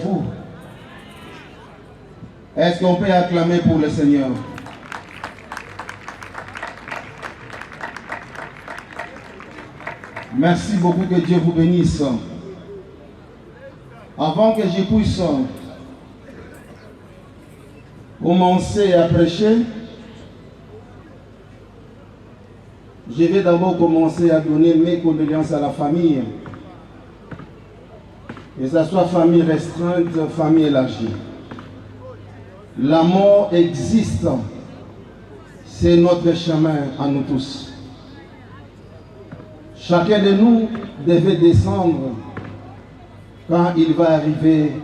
Vous, est-ce qu'on peut acclamer pour le Seigneur? Merci beaucoup, que Dieu vous bénisse. Avant que je puisse commencer à prêcher, je vais d'abord commencer à donner mes condoléances à la famille. Que ce soit famille restreinte, famille élargie. La mort existe. C'est notre chemin à nous tous. Chacun de nous devait descendre quand il va arriver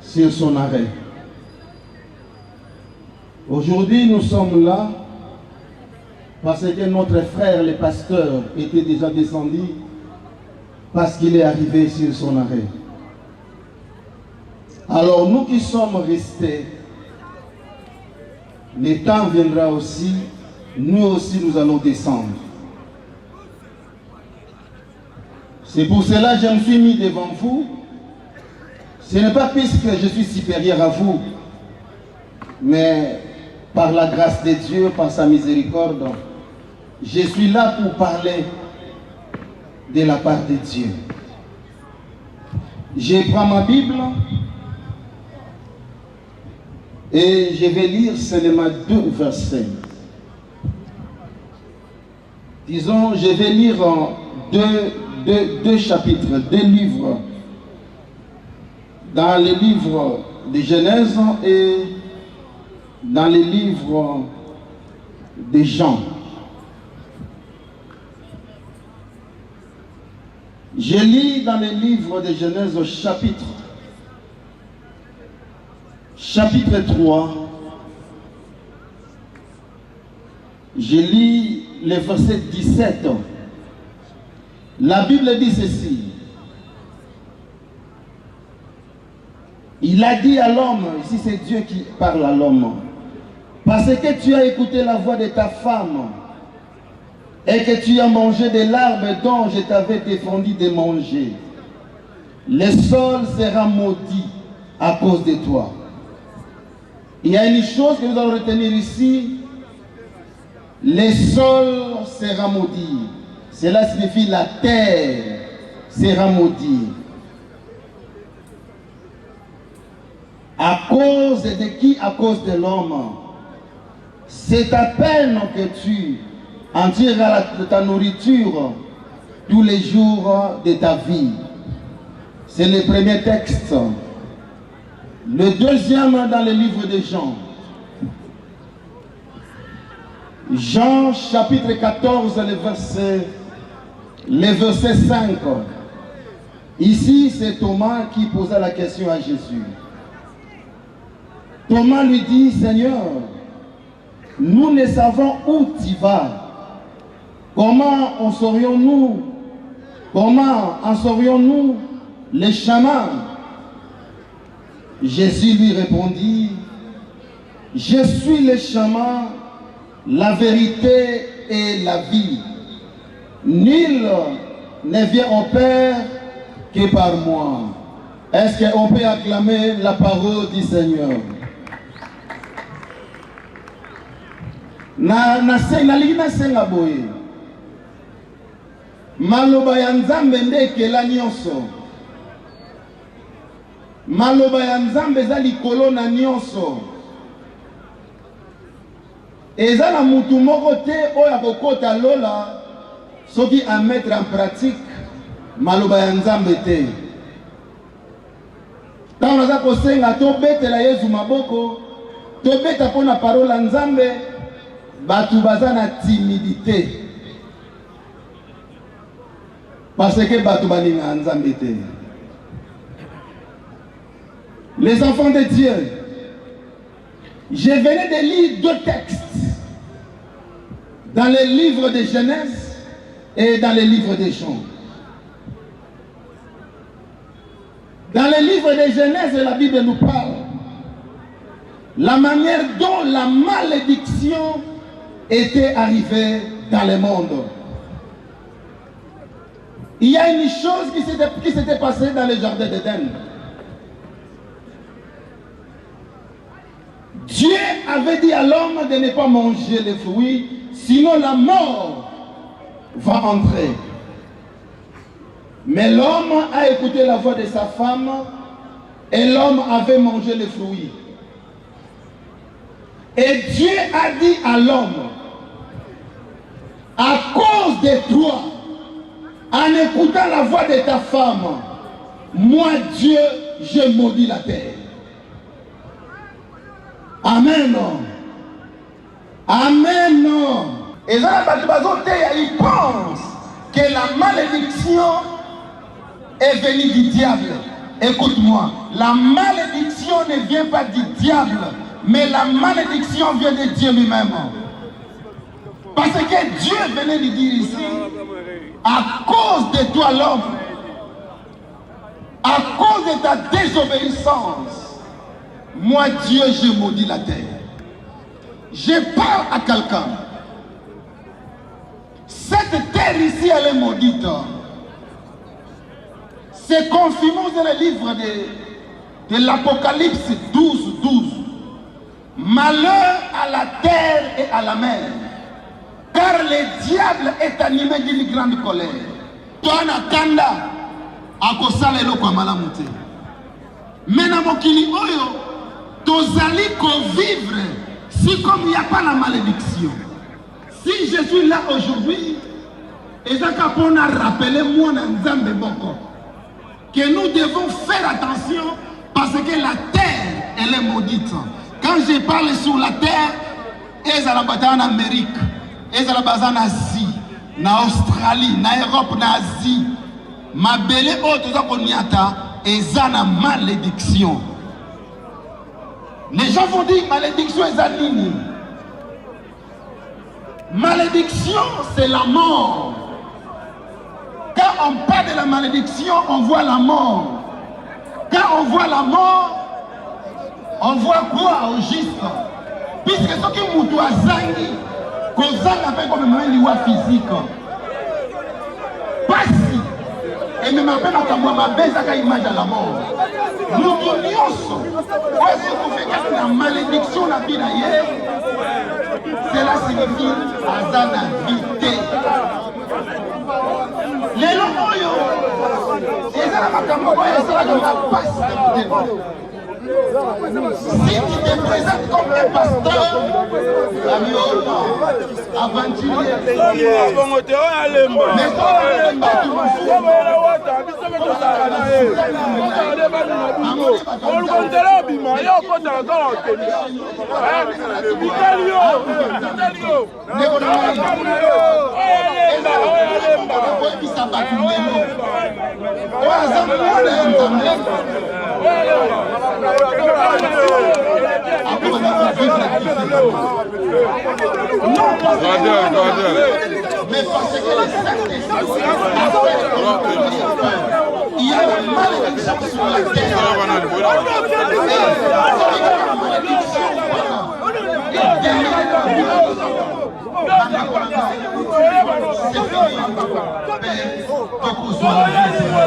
sur son arrêt. Aujourd'hui, nous sommes là parce que notre frère, le pasteur, était déjà descendu parce qu'il est arrivé sur son arrêt. Alors nous qui sommes restés, le temps viendra aussi, nous aussi nous allons descendre. C'est pour cela que je me suis mis devant vous. Ce n'est pas puisque je suis supérieur à vous, mais par la grâce de Dieu, par sa miséricorde, je suis là pour parler de la part de Dieu. Je prends ma Bible et je vais lire seulement 2 versets. Disons, je vais lire deux chapitres, 2 livres, dans le livre de Genèse et dans le livre de Jean. Je lis dans le livre de Genèse chapitre 3. Je lis le verset 17. La Bible dit ceci. Il a dit à l'homme, ici c'est Dieu qui parle à l'homme, parce que tu as écouté la voix de ta femme et que tu as mangé de l'arbre dont je t'avais défendu de manger, le sol sera maudit à cause de toi. Il y a une chose que nous allons retenir ici, le sol sera maudit. Cela signifie la terre sera maudite. À cause de qui? À cause de l'homme. C'est à peine que tu en tireras de ta nourriture tous les jours de ta vie. C'est le premier texte. Le deuxième dans le livre de Jean. Jean chapitre 14, le verset 5. Ici, c'est Thomas qui posa la question à Jésus. Thomas lui dit, Seigneur, nous ne savons où tu vas. Comment en saurions-nous les chemins? Jésus lui répondit, je suis le chemin, la vérité et la vie. Nul ne vient au Père que par moi. Est-ce qu'on peut acclamer la parole du Seigneur? Maloba ya Nzambe nde ekela nyonso. Maloba ya Nzambe eza likolo na nyonso. Eza na mutu moko te oyo akokota lola soki a mettre en pratique maloba ya Nzambe te. Tango naza kosenga tobetela Yesu maboko, tobeta mpona parole ya Nzambe, batu baza na timidité. Parce que batu balinga Nzambe te. Les enfants de Dieu, je venais de lire 2 textes dans les livres de Genèse et dans les livres de Jean. Dans les livres de Genèse, la Bible nous parle la manière dont la malédiction était arrivée dans le monde. Il y a une chose qui s'était passée dans le jardin d'Éden. Dieu avait dit à l'homme de ne pas manger les fruits, sinon la mort va entrer. Mais l'homme a écouté la voix de sa femme et l'homme avait mangé les fruits. Et Dieu a dit à l'homme, à cause de toi, en écoutant la voix de ta femme, moi Dieu, je maudis la terre. Amen. Amen. Et là, ils pensent que la malédiction est venue du diable. Écoute-moi, la malédiction ne vient pas du diable, mais la malédiction vient de Dieu lui-même. Parce que Dieu venait lui dire ici, à cause de toi l'homme, à cause de ta désobéissance, moi Dieu, je maudis la terre. Je parle à quelqu'un. Cette terre ici, elle est maudite. C'est confirmé dans le livre de l'Apocalypse 12, 12. Malheur à la terre et à la mer, car le diable est animé d'une grande colère. Toi, Nakanda, akosala eloko malamu te. Mais na mokili oyo, tozali vivre si comme il n'y a pas la malédiction. Si je suis là aujourd'hui, et ça pour rappeler moi Nzambe Boko, que nous devons faire attention parce que la terre, elle est maudite. Quand je parle sur la terre, ils sont en Amérique, ils sont en Asie, en Australie, en Europe, en Asie. Ma belle et la malédiction. Les gens vont dire malédiction est anime. Malédiction, c'est la mort. Quand on parle de la malédiction, on voit la mort. Quand on voit la mort, on voit quoi au juste? Puisque ce qui est azangi, kozanga fait comme un physique. Pas si. Et même après, ma baisse à image à la mort. Nous connaissons. La malédiction la vie d'ailleurs, cela signifie azana vité. Les lomoyo, et ça la makambo, et ça la passe. Si tu te présentes comme un pasteur, aventurier, mais mais parce que les Saint-Esprit, il y a la malédiction sur la terre. C'est fini.